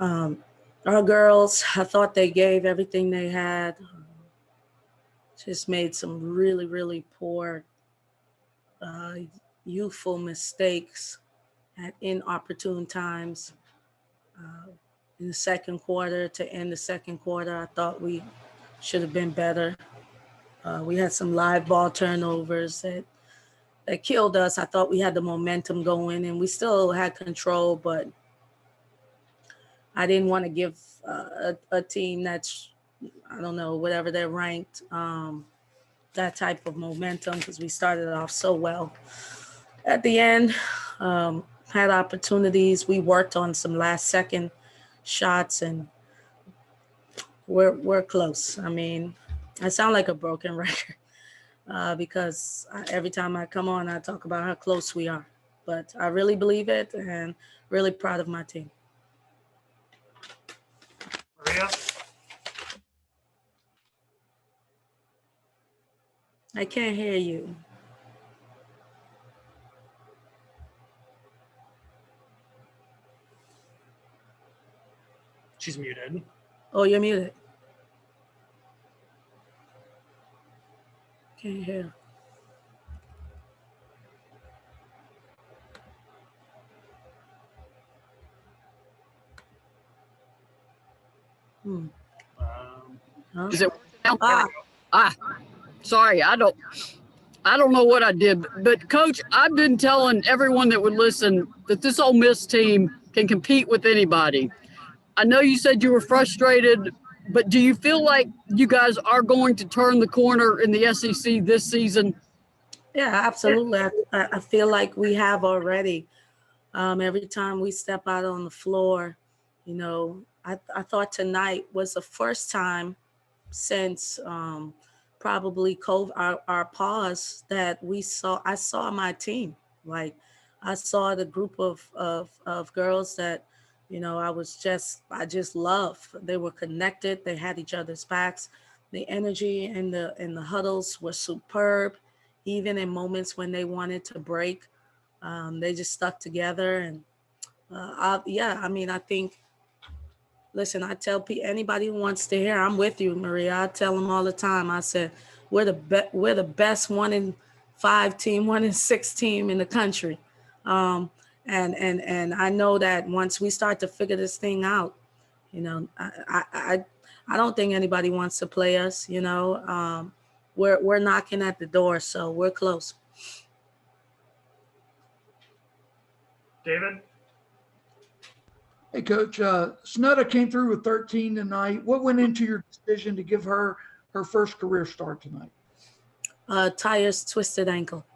Our girls, I thought they gave everything they had. Just made some really, really poor, uh, youthful mistakes at inopportune times. In the second quarter, to end the second quarter, I thought we should have been better. We had some live ball turnovers that killed us. I thought we had the momentum going, and we still had control, but I didn't want to give a team that's, I don't know, whatever they're ranked, that type of momentum because we started off so well. At the end, had opportunities. We worked on some last second shots, and we're close. I mean, I sound like a broken record because every time I come on, I talk about how close we are. But I really believe it, and really proud of my team. Maria? I can't hear you. She's muted. Oh, you're muted. Can't hear. Huh? Is it sorry, I don't know what I did, but Coach, I've been telling everyone that would listen that this Ole Miss team can compete with anybody. I know you said you were frustrated, but do you feel like you guys are going to turn the corner in the SEC this season? Yeah, absolutely. I feel like we have already. Every time we step out on the floor, you know, I thought tonight was the first time since probably COVID, our pause, that I saw my team. Like, I saw the group of girls that, you know, I just love. They were connected. They had each other's backs. The energy in the huddles was superb. Even in moments when they wanted to break, they just stuck together. And I mean, I think, listen, I tell anybody who wants to hear, I'm with you, Maria. I tell them all the time. I said, we're the best 1-in-5 team, 1-in-6 team in the country. And I know that once we start to figure this thing out, you know, I don't think anybody wants to play us. You know, we're knocking at the door, so we're close. David? Hey, Coach. Snead came through with 13 tonight. What went into your decision to give her her first career start tonight? Tyre's twisted ankle.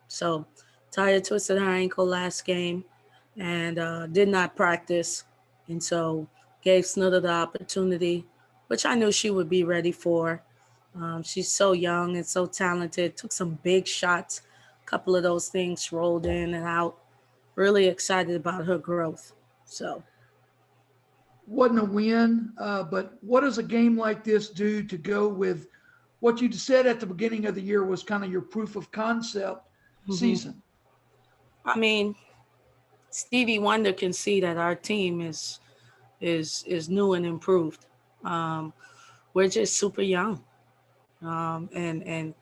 So Tyre twisted her ankle last game and did not practice. And so gave Snead the opportunity, which I knew she would be ready for. She's so young and so talented. Took some big shots. A couple of those things rolled in and out. Really excited about her growth. So. Wasn't a win, but what does a game like this do to go with what you said at the beginning of the year was kind of your proof of concept season? I mean, Stevie Wonder can see that our team is new and improved. We're just super young, and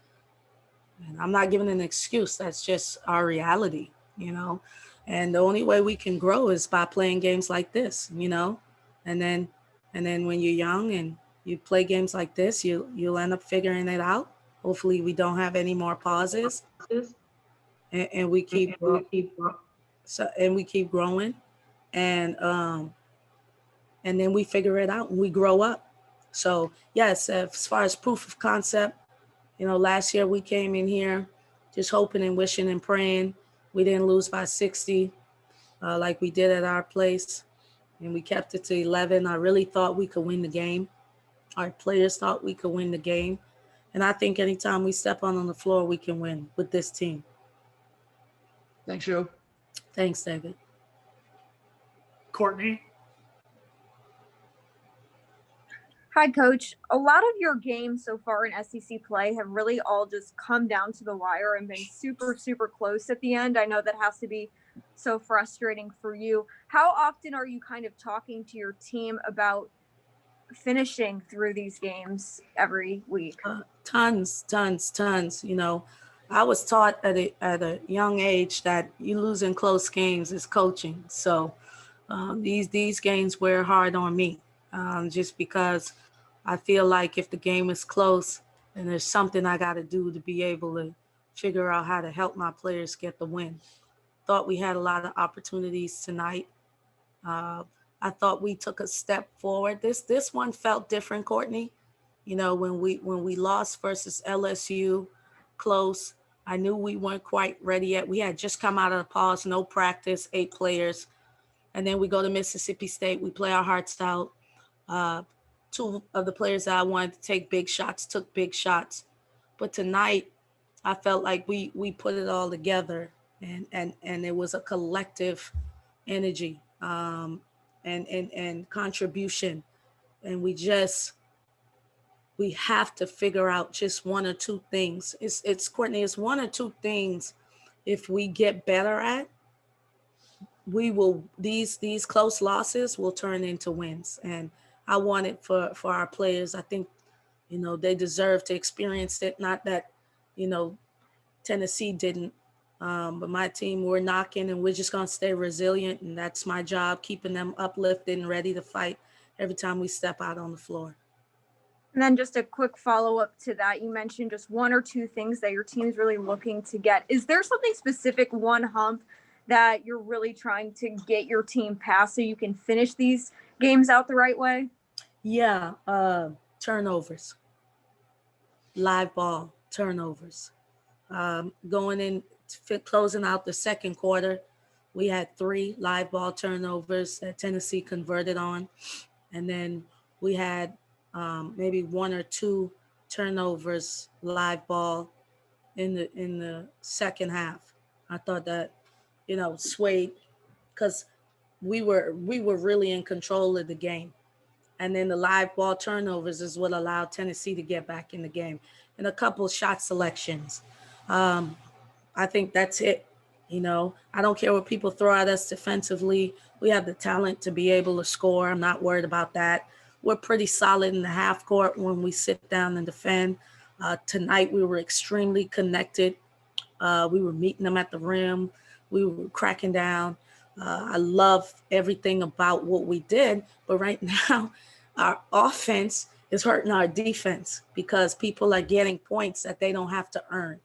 I'm not giving an excuse. That's just our reality, you know. And the only way we can grow is by playing games like this, you know. And then when you're young and you play games like this, you'll end up figuring it out. Hopefully, we don't have any more pauses, and we keep growing, and then we figure it out and we grow up. So yes, as far as proof of concept, you know, last year we came in here just hoping and wishing and praying we didn't lose by 60 like we did at our place. And we kept it to 11. I really thought we could win the game. Our players thought we could win the game. And I think anytime we step on the floor, we can win with this team. Thanks, Joe. Thanks, David. Courtney? Hi, Coach. A lot of your games so far in SEC play have really all just come down to the wire and been super, super close at the end. I know that has to be so frustrating for you. How often are you kind of talking to your team about finishing through these games every week? Tons. You know, I was taught at a young age that you losing close games is coaching. So these games wear hard on me, just because I feel like if the game is close, then there's something I got to do to be able to figure out how to help my players get the win. Thought we had a lot of opportunities tonight. Uh, I thought we took a step forward. This one felt different, Courtney. You know, when we lost versus LSU, close. I knew we weren't quite ready yet. We had just come out of the pause, no practice, 8 players, and then we go to Mississippi State. We play our hearts out. Uh, Two of the players that I wanted to take big shots took big shots, but tonight I felt like we put it all together, and it was a collective energy, and contribution, and we have to figure out just one or two things. It's Courtney, it's one or two things. If we get better at, we will, these close losses will turn into wins. And I want it for our players. I think, you know, they deserve to experience it. Not that, you know, Tennessee didn't. But my team, we're knocking, and we're just going to stay resilient. And that's my job, keeping them uplifted and ready to fight every time we step out on the floor. And then just a quick follow-up to that, you mentioned just one or two things that your team's really looking to get. Is there something specific, one hump, that you're really trying to get your team past so you can finish these games out the right way? Yeah, turnovers, live ball turnovers. Going in, closing out the second quarter, we had 3 live ball turnovers that Tennessee converted on. And then we had maybe 1 or 2 turnovers live ball in the second half. I thought that, you know, swayed, because we were really in control of the game. And then the live ball turnovers is what allowed Tennessee to get back in the game. And a couple shot selections. I think that's it. You know, I don't care what people throw at us defensively. We have the talent to be able to score. I'm not worried about that. We're pretty solid in the half court when we sit down and defend. Tonight, we were extremely connected. We were meeting them at the rim. We were cracking down. I love everything about what we did. But right now, our offense is hurting our defense because people are getting points that they don't have to earn.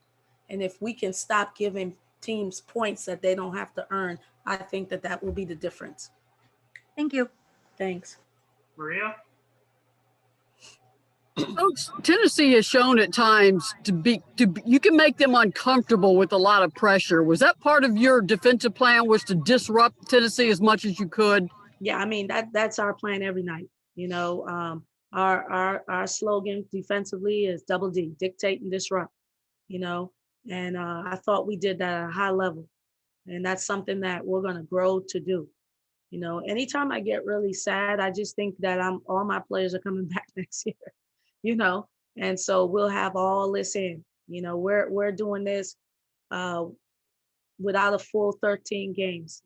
And if we can stop giving teams points that they don't have to earn, I think that will be the difference. Thank you. Thanks. Maria? Coach, Tennessee has shown at times you can make them uncomfortable with a lot of pressure. Was that part of your defensive plan, was to disrupt Tennessee as much as you could? Yeah, I mean, that's our plan every night. You know, our slogan defensively is double D, dictate and disrupt, you know, and I thought we did that at a high level. And that's something that we're going to grow to do. You know, anytime I get really sad, I just think that all my players are coming back next year, you know, and so we'll have all this in. You know, we're doing this without a full 13 games.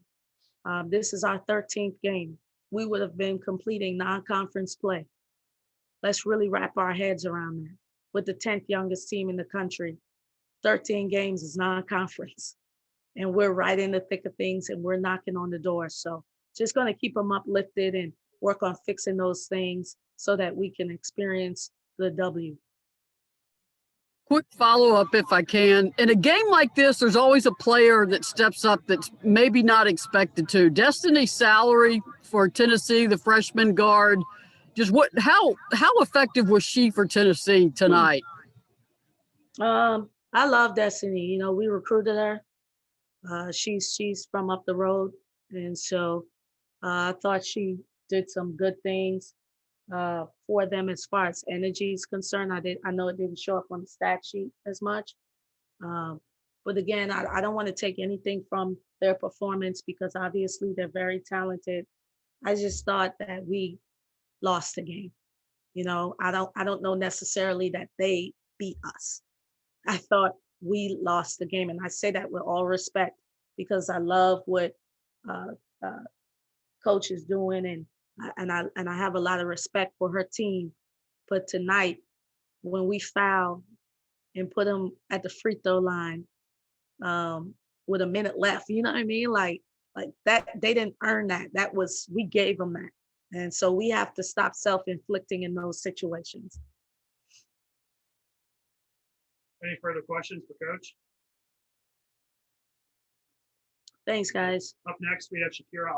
This is our 13th game. We would have been completing non-conference play. Let's really wrap our heads around that. With the 10th youngest team in the country, 13 games is non-conference. And we're right in the thick of things, and we're knocking on the door. So just going to keep them uplifted and work on fixing those things so that we can experience the W. Quick follow-up, if I can. In a game like this, there's always a player that steps up that's maybe not expected to. Destiny Salary for Tennessee, the freshman guard. Just how effective was she for Tennessee tonight? I love Destiny. You know, we recruited her. She's from up the road, and so I thought she did some good things for them as far as energy is concerned. I know it didn't show up on the stat sheet as much, but again, I don't want to take anything from their performance because obviously they're very talented. I just thought that we lost the game. You know, I don't know necessarily that they beat us. I thought we lost the game, and I say that with all respect because I love what uh, coach is doing, and I have a lot of respect for her team. But tonight, when we foul and put them at the free throw line with a minute left, you know what I mean? Like that, they didn't earn that. That was, we gave them that. And so we have to stop self-inflicting in those situations. Any further questions for Coach? Thanks, guys. Up next, we have Shakira